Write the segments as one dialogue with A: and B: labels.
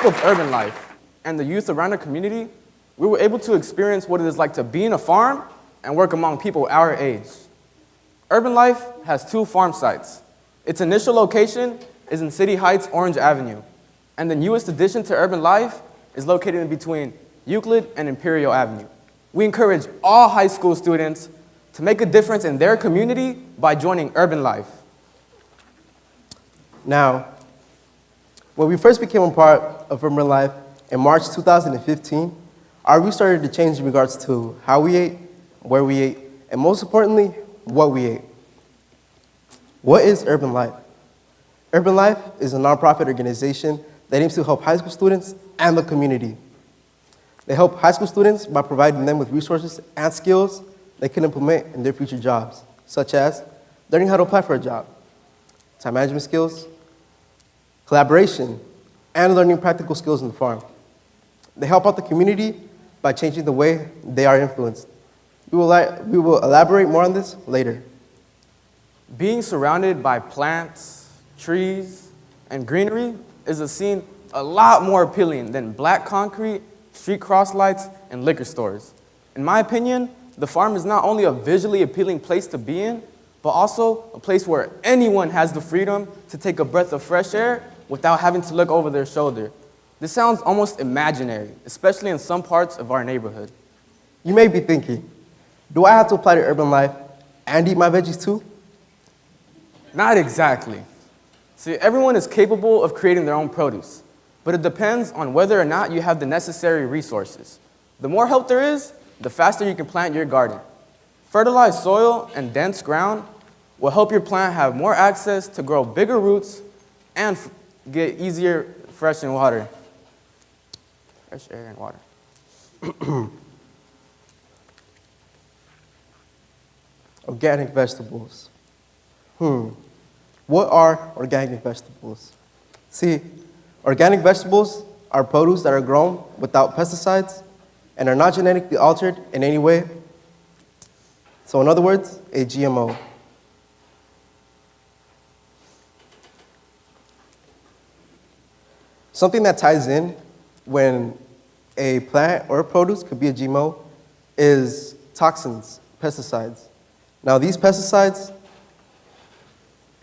A: of urban life and the youth around the community, we were able to experience what it is like to be in a farm and work among people our age. Urban Life has 2 farm sites. Its initial location is in City Heights, Orange Avenue, and the newest addition to Urban Life is located in between Euclid and Imperial Avenue. We encourage all high school students to make a difference in their community by joining Urban Life.
B: Now, when we first became a part of Urban Life in March 2015, our view started to change in regards to how we ate, where we ate, and most importantly, what we ate. What is Urban Life? Urban Life is a nonprofit organization that aims to help high school students and the community. They help high school students by providing them with resources and skills they can implement in their future jobs, such as learning how to apply for a job, time management skills, collaboration, and learning practical skills in the farm. They help out the community by changing the way they are influenced. We will elaborate more on this later.
A: Being surrounded by plants, trees, and greenery is a scene a lot more appealing than black concrete, street cross lights, and liquor stores. In my opinion, the farm is not only a visually appealing place to be in, but also a place where anyone has the freedom to take a breath of fresh air without having to look over their shoulder. This sounds almost imaginary, especially in some parts of our neighborhood.
B: You may be thinking, do I have to apply to Urban Life and eat my veggies too?
A: Not exactly. See, everyone is capable of creating their own produce, but it depends on whether or not you have the necessary resources. The more help there is, the faster you can plant your garden. Fertilized soil and dense ground will help your plant have more access to grow bigger roots and get easier fresh and water. Fresh air and water.
B: Organic vegetables. What are organic vegetables? See, organic vegetables are produce that are grown without pesticides and are not genetically altered in any way. So in other words, a GMO. Something that ties in when a plant or a produce could be a GMO is toxins, pesticides. Now these pesticides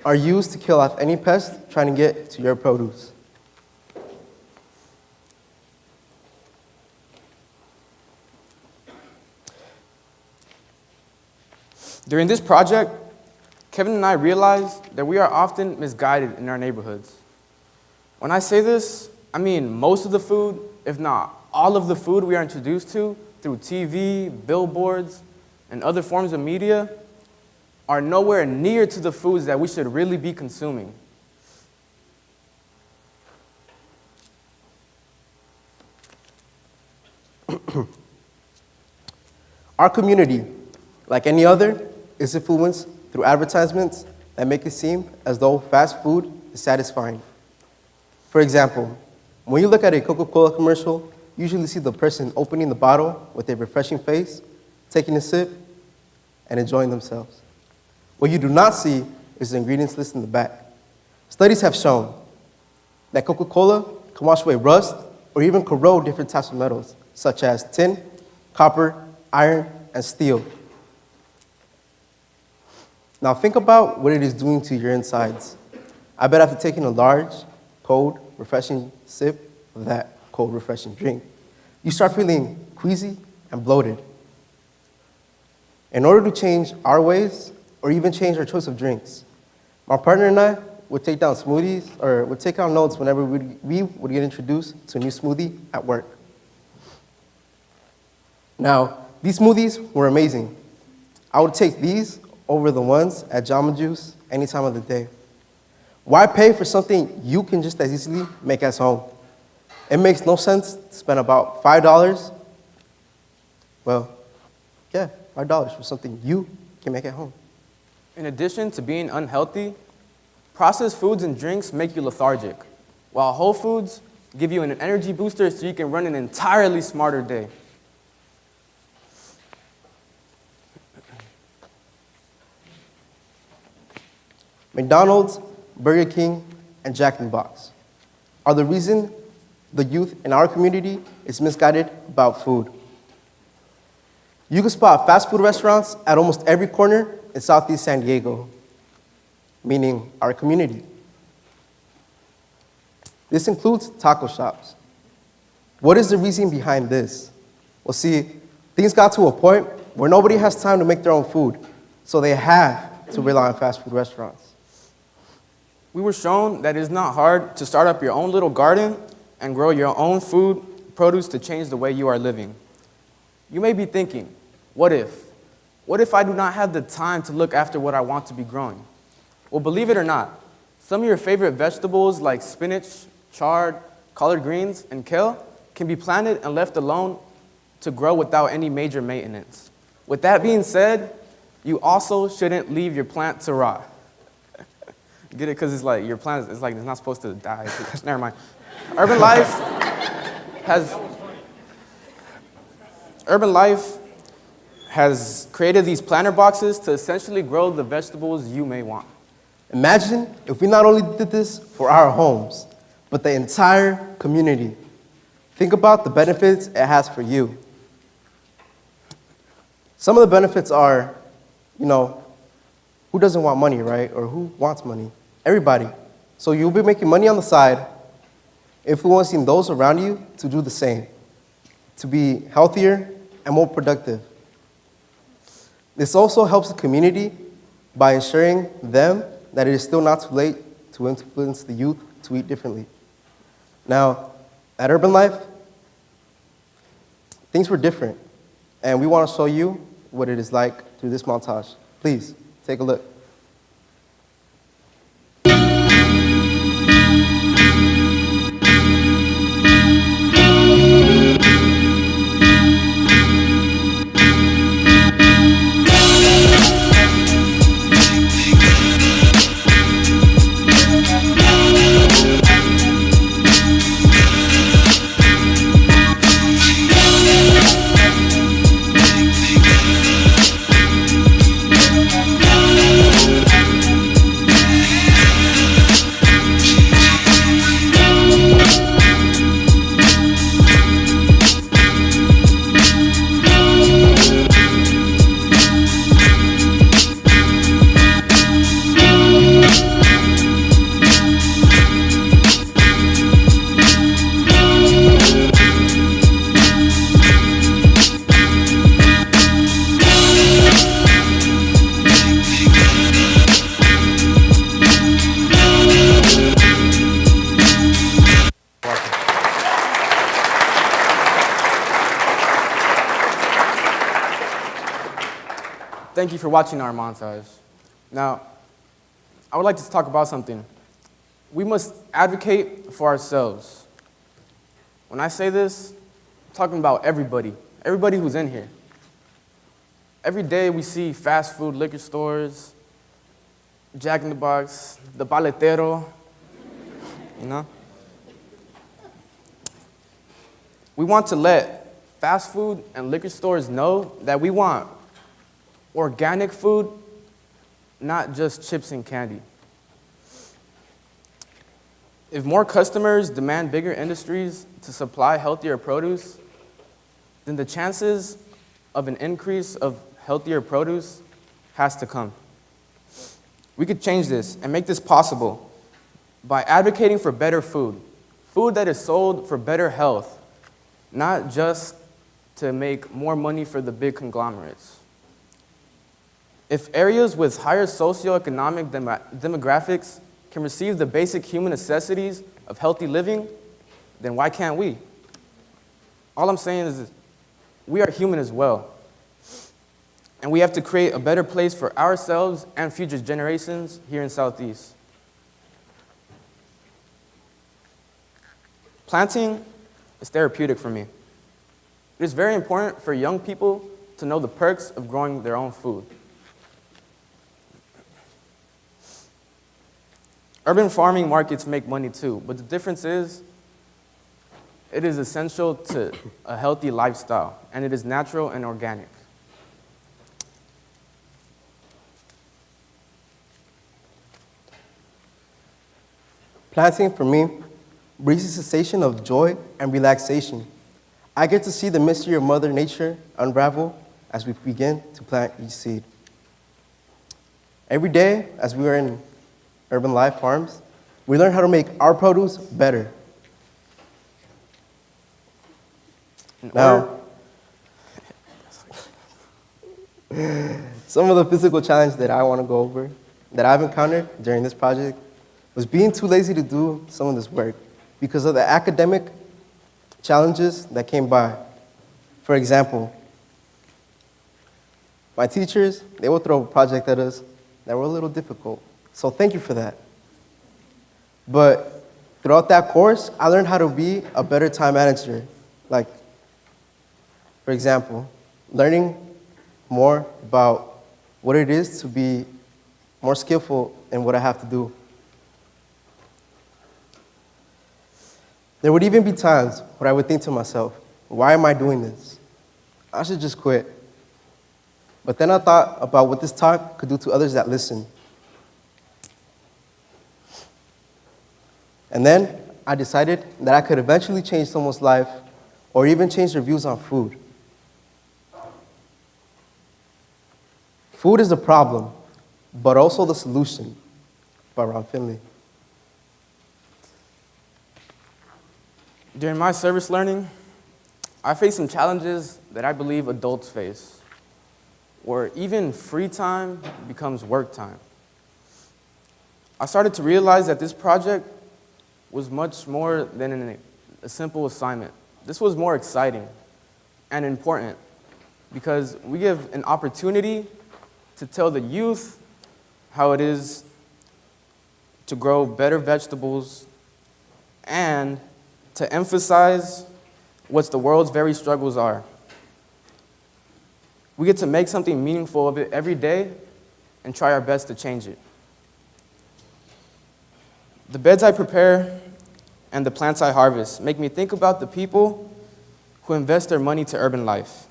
B: are used to kill off any pest trying to get to your produce.
A: During this project, Kevin and I realized that we are often misguided in our neighborhoods. When I say this, I mean most of the food, if not all of the food we are introduced to through TV, billboards, and other forms of media are nowhere near to the foods that we should really be consuming.
B: Our community, like any other, is influenced through advertisements that make it seem as though fast food is satisfying. For example, when you look at a Coca-Cola commercial, you usually see the person opening the bottle with a refreshing face, taking a sip, and enjoying themselves. What you do not see is the ingredients list in the back. Studies have shown that Coca-Cola can wash away rust or even corrode different types of metals, such as tin, copper, iron, and steel. Now think about what it is doing to your insides. I bet after taking a large, cold, refreshing sip of that cold, refreshing drink, you start feeling queasy and bloated. In order to change our ways, or even change our choice of drinks, my partner and I would take down smoothies, or would take out notes whenever we would get introduced to a new smoothie at work. Now, these smoothies were amazing. I would take these over the ones at Jamba Juice any time of the day. Why pay for something you can just as easily make at home? It makes no sense to spend about $5, $5 for something you can make at home.
A: In addition to being unhealthy, processed foods and drinks make you lethargic, while whole foods give you an energy booster so you can run an entirely smarter day.
B: McDonald's, Burger King, and Jack in the Box are the reason the youth in our community is misguided about food. You can spot fast food restaurants at almost every corner in Southeast San Diego, meaning our community. This includes taco shops. What is the reason behind this? Well, see, things got to a point where nobody has time to make their own food, so they have to rely on fast food restaurants.
A: We were shown that it's not hard to start up your own little garden and grow your own food, produce to change the way you are living. You may be thinking, what if? What if I do not have the time to look after what I want to be growing? Well, believe it or not, some of your favorite vegetables like spinach, chard, collard greens, and kale can be planted and left alone to grow without any major maintenance. With that being said, you also shouldn't leave your plant to rot. Get it? Because it's like your plant is like it's not supposed to die. Never mind. Urban Life has created these planter boxes to essentially grow the vegetables you may want.
B: Imagine if we not only did this for our homes, but the entire community. Think about the benefits it has for you. Some of the benefits are, who doesn't want money, right? Or who wants money? Everybody. So you'll be making money on the side, influencing those around you to do the same, to be healthier and more productive. This also helps the community by ensuring them that it is still not too late to influence the youth to eat differently. Now, at Urban Life, things were different, and we want to show you what it is like through this montage. Please, take a look.
A: Thank you for watching our montage. Now, I would like to talk about something. We must advocate for ourselves. When I say this, I'm talking about everybody who's in here. Every day we see fast food liquor stores, Jack in the Box, the paletero, We want to let fast food and liquor stores know that we want organic food, not just chips and candy. If more customers demand bigger industries to supply healthier produce, then the chances of an increase of healthier produce has to come. We could change this and make this possible by advocating for better food, food that is sold for better health, not just to make more money for the big conglomerates. If areas with higher socioeconomic demographics can receive the basic human necessities of healthy living, then why can't we? All I'm saying is we are human as well. And we have to create a better place for ourselves and future generations here in Southeast. Planting is therapeutic for me. It is very important for young people to know the perks of growing their own food. Urban farming markets make money too, but the difference is it is essential to a healthy lifestyle, and it is natural and organic.
B: Planting, for me, brings a sensation of joy and relaxation. I get to see the mystery of Mother Nature unravel as we begin to plant each seed. Every day, as we are in Urban Life Farms, we learn how to make our produce better. Now, some of the physical challenges that I want to go over, that I've encountered during this project, was being too lazy to do some of this work because of the academic challenges that came by. For example, my teachers, they would throw a project at us that were a little difficult. So thank you for that. But throughout that course, I learned how to be a better time manager. Like, for example, learning more about what it is to be more skillful in what I have to do. There would even be times where I would think to myself, why am I doing this? I should just quit. But then I thought about what this talk could do to others that listen. And then I decided that I could eventually change someone's life or even change their views on food. Food is the problem, but also the solution, by Ron Finley.
A: During my service learning, I faced some challenges that I believe adults face, where even free time becomes work time. I started to realize that this project was much more than a simple assignment. This was more exciting and important because we give an opportunity to tell the youth how it is to grow better vegetables and to emphasize what the world's very struggles are. We get to make something meaningful of it every day and try our best to change it. The beds I prepare and the plants I harvest make me think about the people who invest their money to urban life.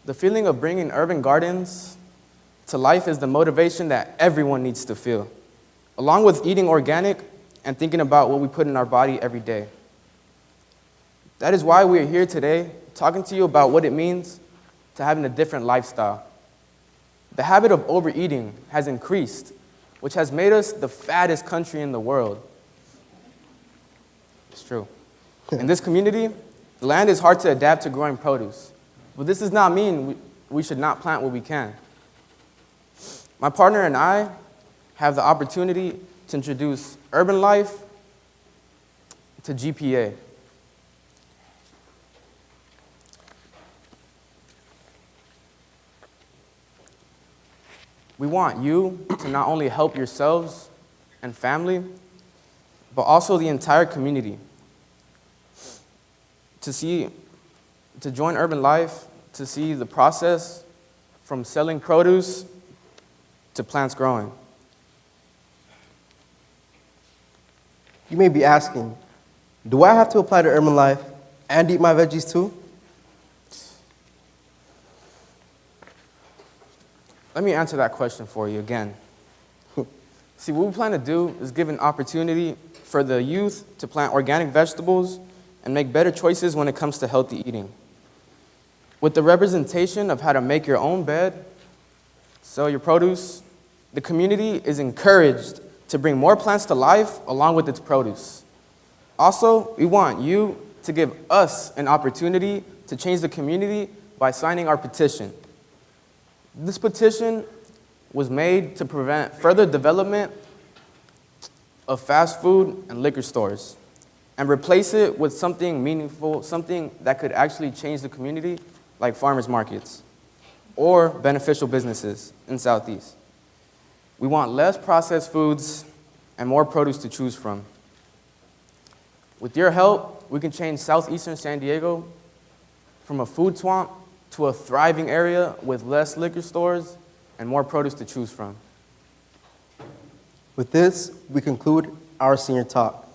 A: The feeling of bringing urban gardens to life is the motivation that everyone needs to feel, along with eating organic and thinking about what we put in our body every day. That is why we are here today, talking to you about what it means to having a different lifestyle. The habit of overeating has increased, which has made us the fattest country in the world. It's true. In this community, the land is hard to adapt to growing produce. But this does not mean we should not plant what we can. My partner and I have the opportunity to introduce urban life to GPA. We want you to not only help yourselves and family, but also the entire community to join urban life, to see the process from selling produce to plants growing.
B: You may be asking, do I have to apply to urban life and eat my veggies too?
A: Let me answer that question for you again. See, what we plan to do is give an opportunity for the youth to plant organic vegetables and make better choices when it comes to healthy eating. With the representation of how to make your own bed, sell your produce, the community is encouraged to bring more plants to life along with its produce. Also, we want you to give us an opportunity to change the community by signing our petition. This petition was made to prevent further development of fast food and liquor stores and replace it with something meaningful, something that could actually change the community, like farmers markets or beneficial businesses in Southeast. We want less processed foods and more produce to choose from. With your help, we can change southeastern San Diego from a food swamp to a thriving area with less liquor stores and more produce to choose from.
B: With this, we conclude our senior talk.